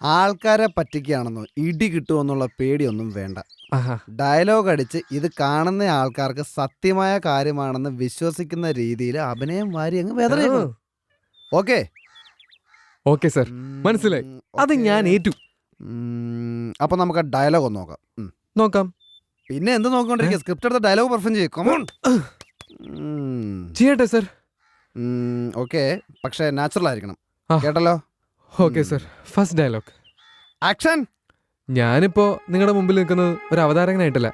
ആൾക്കാരെ പറ്റിക്കുകയാണെന്നോ ഇടി കിട്ടുമെന്നുള്ള പേടിയൊന്നും വേണ്ട. ആഹാ. ഡയലോഗ് അടിച്ച് ഇത് കാണുന്ന ആൾക്കാർക്ക് സത്യമായ കാര്യമാണെന്ന് വിശ്വസിക്കുന്ന രീതിയിൽ അഭിനയം വാരി അങ്ങ് വെതറിയേക്കണം. ഓക്കെ ഓക്കെ സർ, മനസ്സിലായി. അത് ഞാൻ ഏറ്റു. അപ്പൊ നമുക്ക് ആ ഡയലോഗ് ഒന്ന് നോക്കാം. നോക്കാം. പിന്നെ എന്ത് നോക്കിക്കൊണ്ടിരിക്കുക? സ്ക്രിപ്റ്റ് എടുത്ത ഡയലോഗ് പെർഫോം ചെയ്യും. കമോൺ. ചെയ്യട്ടെ സർ. ഓക്കെ, പക്ഷെ നാച്ചുറൽ ആയിരിക്കണം. ആ. കേട്ടല്ലോ? Okay sir. First dialogue. Action. ഞാനിപ്പോ നിങ്ങളുടെ മുമ്പിൽ നിൽക്കുന്നത് ഒരു അവതാരകനായിട്ടല്ല,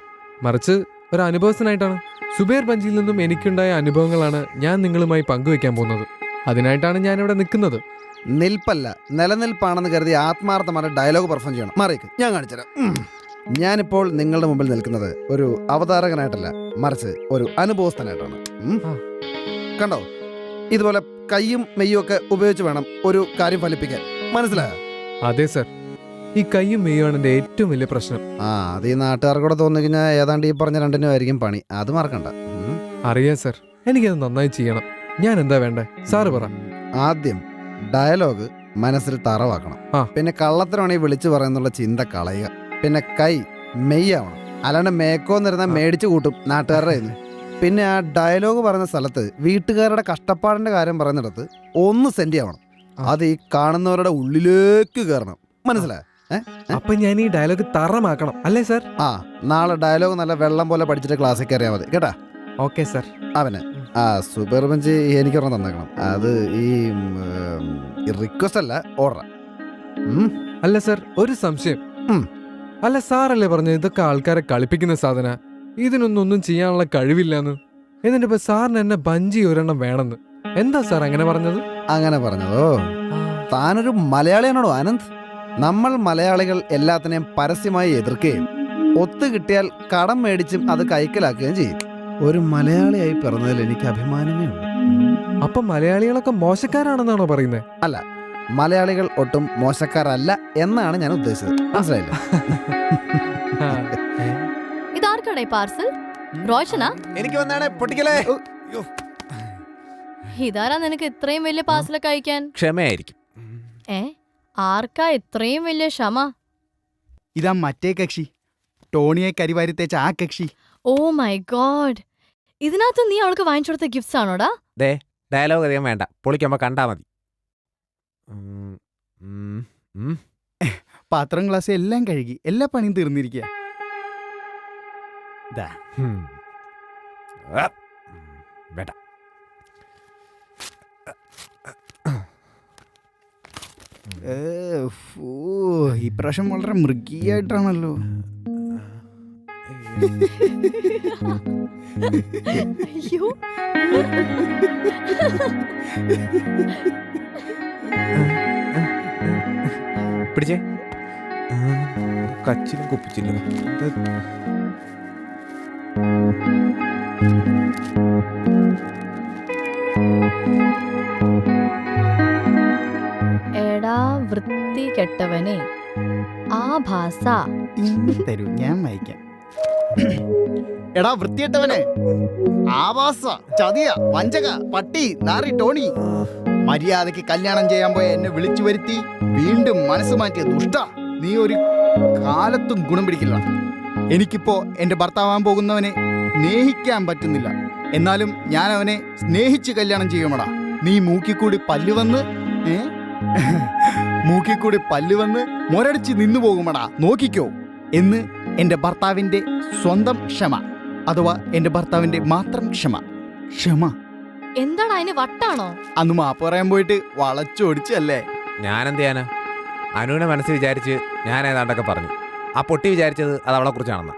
മറിച്ച് ഒരു അനുഭവസ്ഥനായിട്ടാണ്. സുബൈർ ബഞ്ചിയിൽ നിന്നും എനിക്കുണ്ടായ അനുഭവങ്ങളാണ് ഞാൻ നിങ്ങളുമായി പങ്കുവെക്കാൻ പോകുന്നത്. അതിനായിട്ടാണ് ഞാനിവിടെ നിൽക്കുന്നത്. നിൽപ്പല്ല, നിലനിൽപ്പാണെന്ന് കരുതി ആത്മാർത്ഥമായ ഡയലോഗ് പെർഫോം ചെയ്യണം. മാറിക്ക്, ഞാൻ കാണിച്ചുതരാം. ഞാനിപ്പോൾ നിങ്ങളുടെ മുമ്പിൽ നിൽക്കുന്നത് ഒരു അവതാരകനായിട്ടല്ല, മറിച്ച് ഒരു അനുഭവസ്ഥനായിട്ടാണ്. കണ്ടോ? ഇതുപോലെ കൈയും മെയ്യും ഒക്കെ ഉപയോഗിച്ച് വേണം ഒരു കാര്യം ഫലിപ്പിക്കാൻ. മനസ്സിലായോ? അതെ സർ, ഈ കൈയും മെയ്യുമാണ് എൻ്റെ ഏറ്റവും വലിയ പ്രശ്നം. അത് ഈ നാട്ടുകാർക്ക് കൂടെ തോന്നിക്കഴിഞ്ഞാൽ ഏതാണ്ട് ഈ പറഞ്ഞ രണ്ടിനും ആയിരിക്കും പണി. അത് മറക്കണ്ട. അറിയാം സർ, എനിക്കത് നന്നായി ചെയ്യണം. ഞാൻ എന്താ വേണ്ടേ സാറ് പറ. ആദ്യം ഡയലോഗ് മനസ്സിൽ തറവാക്കണം. പിന്നെ കള്ളത്തരമാണെങ്കിൽ വിളിച്ചു പറയുന്നുള്ള ചിന്ത കളയുക. പിന്നെ കൈ മെയ്യാവണം. അല്ലാണ്ട് മേക്കോന്നിരുന്നാൽ മേടിച്ചു കൂട്ടും നാട്ടുകാരുടെ കയ്യിൽ. പിന്നെ ആ ഡയലോഗ് പറയുന്ന സ്ഥലത്ത് വീട്ടുകാരുടെ കഷ്ടപ്പാടിന്റെ കാര്യം പറയുന്നിടത്ത് ഒന്ന് സെൻഡ് ആവണം. അത് ഈ കാണുന്നവരുടെ ഉള്ളിലേക്ക് കയറണം. മനസ്സിലായോ? അപ്പൊ ഞാൻ ഈ ഡയലോഗ് തറമാക്കണം അല്ലേ സർ? നാളെ ഡയലോഗ് നല്ല വെള്ളം പോലെ പഠിച്ചിട്ട് ക്ലാസ്സിൽ കയറിയാൽ മതി കേട്ടാ. Okay sir. അവന് സൂപ്പർ ബഞ്ച് എനിക്കൊരെണ്ണം തന്നേക്കണം. അത് ഈ റിക്വസ്റ്റ് അല്ല, ഓർഡർ. അല്ല സർ, ഒരു സംശയം. അല്ല സാറല്ലേ പറഞ്ഞു ഇതൊക്കെ ആൾക്കാരെ കളിപ്പിക്കുന്ന സാധന, ഇതിനൊന്നും ചെയ്യാനുള്ള കഴിവില്ലെന്ന്. എന്നിട്ട് ഇപ്പൊ സാറിന് എന്നെ ബഞ്ചി ഒരെണ്ണം വേണമെന്ന്. എന്താ സാർ അങ്ങനെ പറഞ്ഞത്? അങ്ങനെ പറഞ്ഞതോ? താനൊരു മലയാളിയാണോ ആനന്ദ്? നമ്മൾ മലയാളികൾ എല്ലാത്തിനെയും പരസ്യമായി എതിർക്കുകയും ഒത്തു കിട്ടിയാൽ കടം മേടിച്ചും അത് കൈക്കലാക്കുകയും ചെയ്യും. ഒരു മലയാളിയായി പിറന്നതിൽ എനിക്ക് അഭിമാനമേ ഉള്ളൂ. അപ്പൊ മലയാളികളൊക്കെ മോശക്കാരാണെന്നാണോ പറയുന്നത്? അല്ല, മലയാളികൾ ഒട്ടും മോശക്കാരല്ല എന്നാണ് ഞാൻ ഉദ്ദേശിച്ചത്. മനസ്സിലായില്ല? ഇതാർക്കാണേ പാർസൽ? റോഷനാ? എനിക്ക് വന്നാണ് പൊട്ടിക്കലേ. ഇതാരാ നിനക്ക് ഇത്രയും വലിയ പാർസലൊക്കെ അയക്കാൻ? ക്ഷമയായിരിക്കും. ആർക്കാ ഇത്രയും വലിയ ക്ഷമ? ഇതാ മറ്റേ കക്ഷി, ടോണിയെ കരിവാരി തേച്ച ആ കക്ഷി. ഓ മൈ ഗോഡ്, ഇതിനകത്ത് നീ അവൾക്ക് വാങ്ങിച്ചു കൊടുത്ത ഗിഫ്റ്റ്സ് ആണോടാ? ഡയലോഗ് അധികം വേണ്ട, പൊളിക്കുമ്പോ കണ്ടാ മതി. പാത്രം ഗ്ലാസ് എല്ലാം കഴുകി, എല്ലാ പണിയും തീർന്നിരിക്കുക. വേണ്ട. ഈ പ്രാവശ്യം വളരെ മൃഗീയായിട്ടാണല്ലോ. അയ്യോ, പിടിച്ചേ. കച്ചിലും കുപ്പിച്ചില്ല. എടാ വൃത്തി കെട്ടവനെ, ആ ഭാഷ തരൂ, ഞാൻ വായിക്കാം. എടാ വൃത്തിയിട്ടവനെ, ആവാസ, ചതിയ, വഞ്ചക, പട്ടി, നാറി ടോണി, മര്യാദയ്ക്ക് കല്യാണം ചെയ്യാൻ പോയ എന്നെ വിളിച്ചു വരുത്തി വീണ്ടും മനസ്സ് മാറ്റിയ ദുഷ്ട, നീ ഒരു കാലത്തും ഗുണം പിടിക്കില്ല. എനിക്കിപ്പോ എന്റെ ഭർത്താവാൻ പോകുന്നവനെ സ്നേഹിക്കാൻ പറ്റുന്നില്ല. എന്നാലും ഞാൻ അവനെ സ്നേഹിച്ച് കല്യാണം ചെയ്യുമടാ. നീ മൂക്കിക്കൂടി പല്ല് വന്ന് മൊരടിച്ച് നിന്നു പോകുമടാ, നോക്കിക്കോ എന്ന് എന്റെ ഭർത്താവിന്റെ സ്വന്തം ക്ഷമ, അഥവാ എന്റെ ഭർത്താവിന്റെ മാത്രം ക്ഷമ. എന്താണ് അതിന് വട്ടാണോ? അന്ന് മാപ്പ് പറയാൻ പോയിട്ട് വളച്ചൊടിച്ചല്ലേ. ഞാനെന്ത് ചെയ്യാനാ? അനുവിനെ മനസ്സിൽ വിചാരിച്ച് ഞാൻ ഏതാണ്ടൊക്കെ പറഞ്ഞു. ആ പൊട്ടി വിചാരിച്ചത് അത് അവളെ കുറിച്ചാണെന്ന്.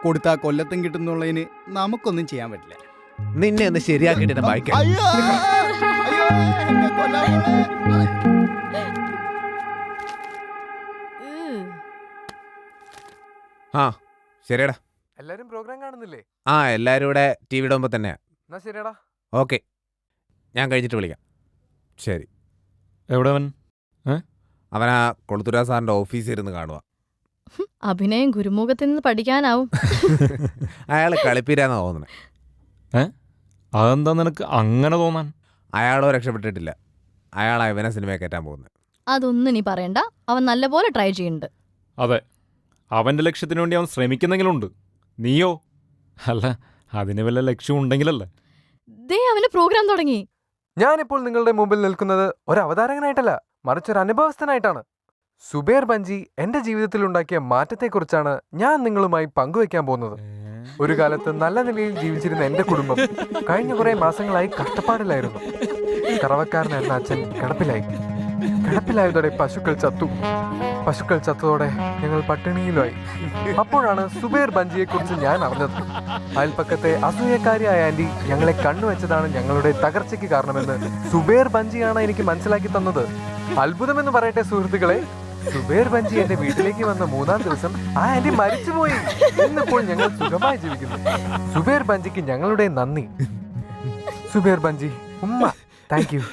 കൊടുത്താ കൊല്ലത്തും കിട്ടുന്നുള്ളതിന് നമുക്കൊന്നും ചെയ്യാൻ പറ്റില്ല. നിന്നെ ഒന്ന് ശരിയാക്കിയിട്ട് എന്നെ വായിക്കാം. ശരിയടാ. എല്ലാരും പ്രോഗ്രാം കാണുന്നില്ലേ? എല്ലാരും ഇവിടെ ടി വിയുടെ മുമ്പ് തന്നെയാ. എന്നാ ശരിയടാ. ഓക്കെ, ഞാൻ കഴിഞ്ഞിട്ട് വിളിക്കാം. ശരി. എവിടെ അവൻ? അവനാ കൊളുത്തുരാ സാറിന്റെ ഓഫീസിൽ ഇരുന്ന് കാണുക. അഭിനയം ഗുരുമുഖത്തിൽ നിന്ന് പഠിക്കാനാവും. അയാൾ കളിപ്പീരാന്നാ തോന്നുന്നത്. അതെന്താ നിനക്ക് അങ്ങനെ തോന്നാൻ? അയാളോ രക്ഷപ്പെട്ടിട്ടില്ല. അയാളാ ഇവനെ സിനിമയെ കയറ്റാൻ പോകുന്നത്. അതൊന്നും നീ പറയണ്ട, അവൻ നല്ലപോലെ ട്രൈ ചെയ്യുന്നുണ്ട്. അതെ, അവൻ്റെ ലക്ഷ്യത്തിന് വേണ്ടി അവൻ ശ്രമിക്കുന്നെങ്കിലും ഉണ്ട്. നീയോ? അല്ല, അതിന് വല്ല ലക്ഷ്യം ഉണ്ടെങ്കിലല്ലേ. ദേ അവന് പ്രോഗ്രാം തുടങ്ങി. ഞാനിപ്പോൾ നിങ്ങളുടെ മുമ്പിൽ നിൽക്കുന്നത് ഒരു അവതാരകനായിട്ടല്ല, മറിച്ചൊരു അനുഭവസ്ഥനായിട്ടാണ്. സുബേർ ബഞ്ചി എന്റെ ജീവിതത്തിൽ ഉണ്ടാക്കിയ മാറ്റത്തെക്കുറിച്ചാണ് ഞാൻ നിങ്ങളുമായി പങ്കുവയ്ക്കാൻ പോകുന്നത്. ഒരു കാലത്ത് നല്ല നിലയിൽ ജീവിച്ചിരുന്ന എന്റെ കുടുംബം കഴിഞ്ഞ കുറെ മാസങ്ങളായി കഷ്ടപ്പാടിലായിരുന്നു. കറവക്കാരനായിരുന്ന അച്ഛൻ കിടപ്പിലായതോടെ പശുക്കൾ ചത്തതോടെ ഞങ്ങൾ പട്ടിണിയിലായി. അപ്പോഴാണ് സുബേർ ബഞ്ചിയെ കുറിച്ച് ഞാൻ അറിഞ്ഞത്. അയൽപ്പക്കത്തെ അസൂയക്കാരിയായ ആന്റി ഞങ്ങളെ കണ്ണുവെച്ചതാണ് ഞങ്ങളുടെ തകർച്ചയ്ക്ക് കാരണമെന്ന് സുബേർ ബഞ്ചിയാണ് എനിക്ക് മനസ്സിലാക്കി തന്നത്. അത്ഭുതമെന്ന് പറയട്ടെ സുഹൃത്തുക്കളെ, സുബേർ ബഞ്ചി എന്റെ വീട്ടിലേക്ക് വന്ന 3-ാം ദിവസം ആ ആന്റി മരിച്ചുപോയി. ഇന്നിപ്പോൾ ഞങ്ങൾ സുഖമായി ജീവിക്കുന്നു. സുബേർ ബഞ്ചിക്ക് ഞങ്ങളുടെ നന്ദി. സുബേർ ബഞ്ചി ഉമ്മ, താങ്ക് യു.